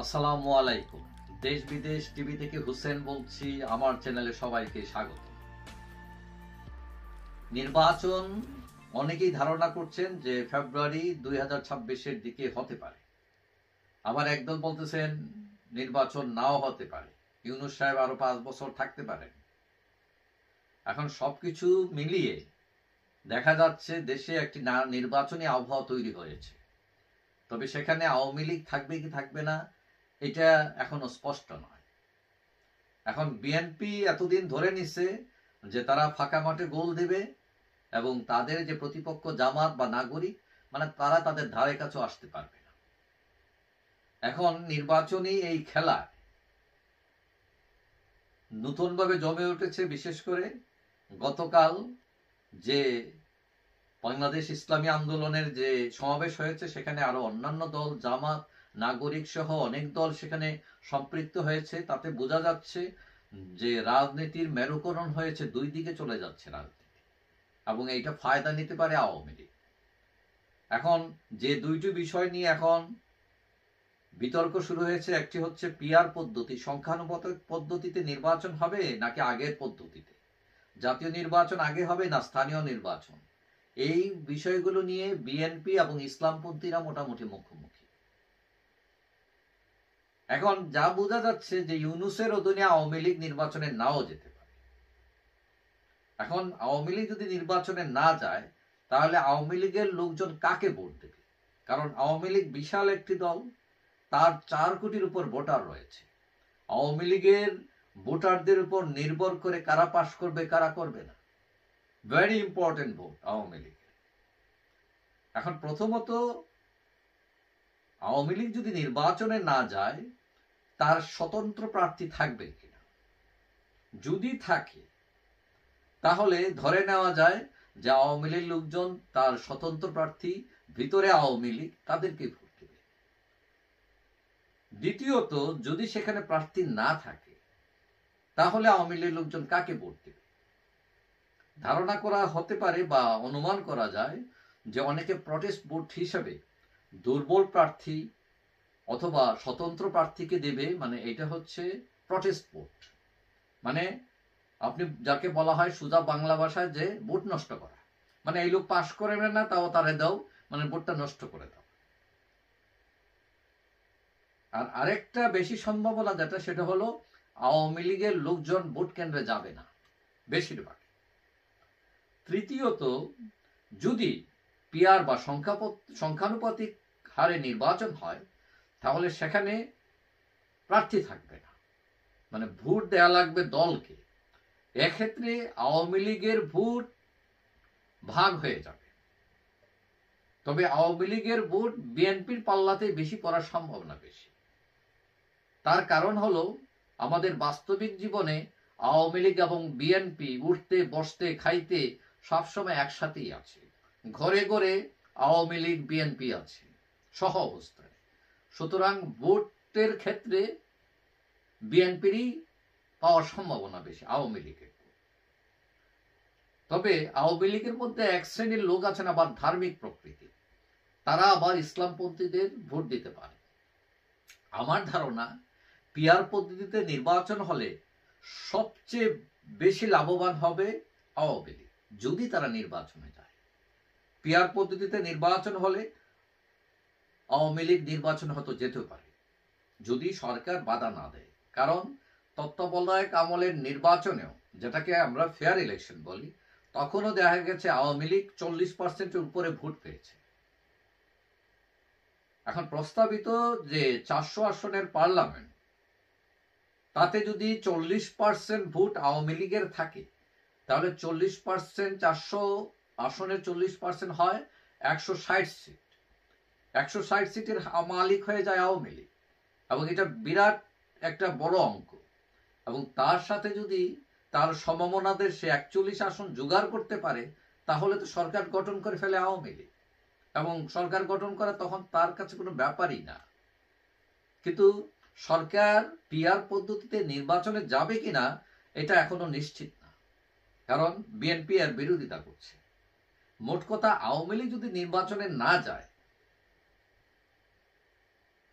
আসসালামু আলাইকুম। দেশ বিদেশ টিভি থেকে হুসেন বলছি। আমার চ্যানেলে সবাইকে স্বাগত। নির্বাচন অনেকেই ধারণা করছেন যে ফেব্রুয়ারি 2026-এর দিকে হতে পারে। আবার একদল বলতেছেন নির্বাচন নাও হতে পারে, ইউনূস সাহেব আরো 5 বছর থাকতে পারেন। এখন সবকিছু মিলিয়ে দেখা যাচ্ছে দেশে একটি নির্বাচনী আবহাওয়া তৈরি হয়েছে। তবে সেখানে আওয়ামী লীগ থাকবে কি থাকবে না এটা এখনো স্পষ্ট নয়। এখন বিএনপি এতদিন ধরে নিছে যে তারা ফাঁকা মাঠে গোল দেবে এবং তাদের যে প্রতিপক্ষ জামাত বা নাগরিক মানে তারা তাদের ধারে কাছেও আসতে পারবে না। এখন নির্বাচনী এই খেলা নতুনভাবে জমে উঠেছে। বিশেষ করে গতকাল যে বাংলাদেশ ইসলামী আন্দোলনের যে সমাবেশ হয়েছে সেখানে আরো অন্যান্য দল, জামাত, নাগরিক সহ অনেক দল সেখানে সম্পৃক্ত হয়েছে। তাতে বোঝা যাচ্ছে যে রাজনীতির মেরুকরণ হয়েছে, দুই দিকে চলে যাচ্ছে রাজনীতি, এবং এইটা ফায়দা নিতে পারে আওয়ামী লীগ। এখন যে দুইটি বিষয় নিয়ে এখন বিতর্ক শুরু হয়েছে, একটি হচ্ছে পিআর পদ্ধতি, সংখ্যানুপাতিক পদ্ধতিতে নির্বাচন হবে নাকি আগের পদ্ধতিতে, জাতীয় নির্বাচন আগে হবে না স্থানীয় নির্বাচন। এই বিষয়গুলো নিয়ে বিএনপি এবং ইসলামপন্থীরা মোটামুটি মুখোমুখি। এখন যা বোঝা যাচ্ছে যে ইউনূসের অধীনে আওয়ামী লীগ নির্বাচনে নাও যেতে পারে। এখন আওয়ামী লীগ যদি নির্বাচনে না যায় তাহলে আওয়ামী লীগের লোকজন কাকে ভোট দেবে? কারণ আওয়ামী লীগ বিশাল একটি দল, তার 4 কোটির উপর ভোটার রয়েছে। আওয়ামী লীগের ভোটারদের উপর নির্ভর করে কারা পাশ করবে কারা করবে না, very important vote Awami League. এখন প্রথমত আওয়ামী লীগ যদি নির্বাচনে না যায় তার স্বতন্ত্র প্রার্থী থাকবে কিনা, যদি থাকে তাহলে ধরে নেওয়া যায় যে আওয়ামী লীগ লোকজন তার স্বতন্ত্র প্রার্থী ভিতরে আওয়ামী লীগ তাদেরকে ভোট দেবে। দ্বিতীয়ত যদি সেখানে প্রার্থী না থাকে তাহলে আওয়ামী লীগ লোকজন কাকে ভোট দেবে? ধারণা করা হতে পারে বা অনুমান করা যায় যে অনেকে প্রটেস্ট ভোট হিসাবে দুর্বল প্রার্থী অথবা স্বতন্ত্র প্রার্থীকে দেবে। মানে এটা হচ্ছে প্রটেস্ট ভোট, মানে আপনি যাকে বলা হয় সোজা বাংলা ভাষায় যে ভোট নষ্ট করা, মানে এই লোক পাশ করে না তাও তারে দাও, মানে ভোটটা নষ্ট করে দাও। আর আরেকটা বেশি সম্ভাবনা যেটা সেটা হলো আওয়ামী লীগের লোকজন ভোট কেন্দ্রে যাবে না বেশিরভাগ। তৃতীয়ত যদি পিআর বা সংখ্যানুপাতিক হারে নির্বাচন হয় তাহলে সেখানে প্রার্থী থাকবে না, মানে ভোট দেয়া লাগবে দলকে। এক্ষেত্রে আওয়ামী লীগের ভোট ভাগ হয়ে যাবে। তবে আওয়ামী লীগের ভোট বিএনপির পাল্লাতে বেশি পড়ার সম্ভাবনা বেশি। তার কারণ হলো আমাদের বাস্তবিক জীবনে আওয়ামী লীগ এবং বিএনপি উঠতে বসতে খাইতে সবসময় একসাথেই আছে। ঘরে ঘরে আওয়ামী লীগ বিএনপি আছে সহ অবস্থায়। সুতরাং ভোটের ক্ষেত্রে বিএনপিরই পাওয়ার সম্ভাবনা বেশি আওয়ামী লীগের। তবে আওয়ামী লীগের মধ্যে এক শ্রেণীর লোক আছেন আবার ধার্মিক প্রকৃতি, তারা আবার ইসলামপন্থীদের ভোট দিতে পারে। আমার ধারণা পিআর পদ্ধতিতে নির্বাচন হলে সবচেয়ে বেশি লাভবান হবে আওয়ামী লীগ যদি তারা নির্বাচনে যায়। পিআর পদ্ধতিতে নির্বাচন হলে আওয়ামী লীগ নির্বাচন হয়তো যেতেও পারে যদি সরকার বাধা না দেয়। কারণ তত্ত্বাবধায়ক আমলের নির্বাচনেও, যেটাকে আমরা ফেয়ার ইলেকশন বলি, তখনও দেখা গেছে আওয়ামী লীগ 40%-এর উপরে ভোট পেয়েছে। এখন প্রস্তাবিত যে 400 আসনের পার্লামেন্ট, তাতে যদি 40% ভোট আওয়ামী লীগের থাকে তাহলে 40%, 400 আসনের 40% হয় 160 সিট। 160 সিটের মালিক হয়ে যায় আওয়ামী লীগ, এবং এটা বিরাট একটা বড় অঙ্ক। এবং তার সাথে যদি তার সমমনাদের সে 41 আসন জোগাড় করতে পারে তাহলে তো সরকার গঠন করে ফেলে আওয়ামী লীগ, এবং সরকার গঠন করা তখন তার কাছে কোনো ব্যাপারই না। কিন্তু সরকার পিআর পদ্ধতিতে নির্বাচনে যাবে কিনা এটা এখনো নিশ্চিত না, কারণ বিএনপি এর বিরোধিতা করছে। মোট কথা আওয়ামী লীগ যদি নির্বাচনে না যায়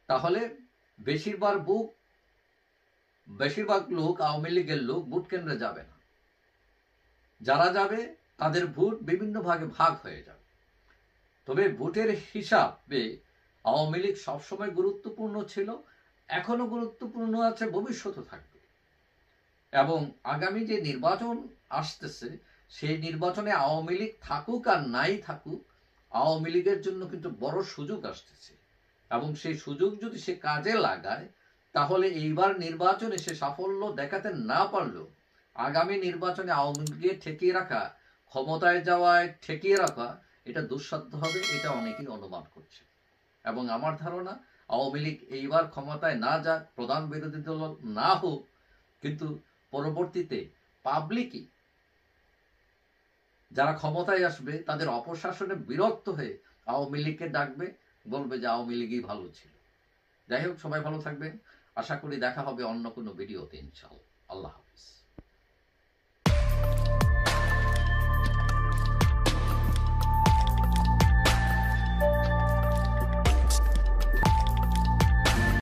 তাহলে বেশিরভাগ লোক আওয়ামী লীগের লোক ভোট কেন্দ্রে যাবে না। যারা যাবে তাদের ভোট বিভিন্ন ভাগে ভাগ হয়ে যাবে। তবে ভোটের হিসাবে আওয়ামী লীগ সবসময় গুরুত্বপূর্ণ ছিল, এখনো গুরুত্বপূর্ণ আছে, ভবিষ্যতে থাকবে। এবং আগামী যে নির্বাচন আসতেছে সেই নির্বাচনে আওয়ামী লীগ থাকুক আর নাই থাকুক, আওয়ামী লীগের জন্য কিন্তু বড় সুযোগ আসতেছে। এবং সেই সুযোগ যদি সে কাজে লাগায়, তাহলে এইবার নির্বাচনে সে সাফল্য দেখাতে না পারলেও আগামী নির্বাচনে আওয়ামী লীগকে ঠেকিয়ে রাখা, ক্ষমতায় যাওয়ায় ঠেকিয়ে রাখা, এটা দুঃসাধ্য হবে, এটা অনেকেই অনুমান করছে। এবং আমার ধারণা আওয়ামী লীগ এইবার ক্ষমতায় না যাক, প্রধান বিরোধী দল না হোক, কিন্তু পরবর্তীতে পাবলিকই যারা ক্ষমতায় আসবে তাদের অপশাসনে বিরক্ত হয়ে আওয়ামী লীগকে ডাকবে, বলবে যে আওয়ামী লীগই ভালো ছিল। যাই হোক, সবাই ভালো থাকবেন। আশা করি দেখা হবে অন্য কোনো ভিডিওতে, ইনশাআল্লাহ। আল্লাহ হাফিজ।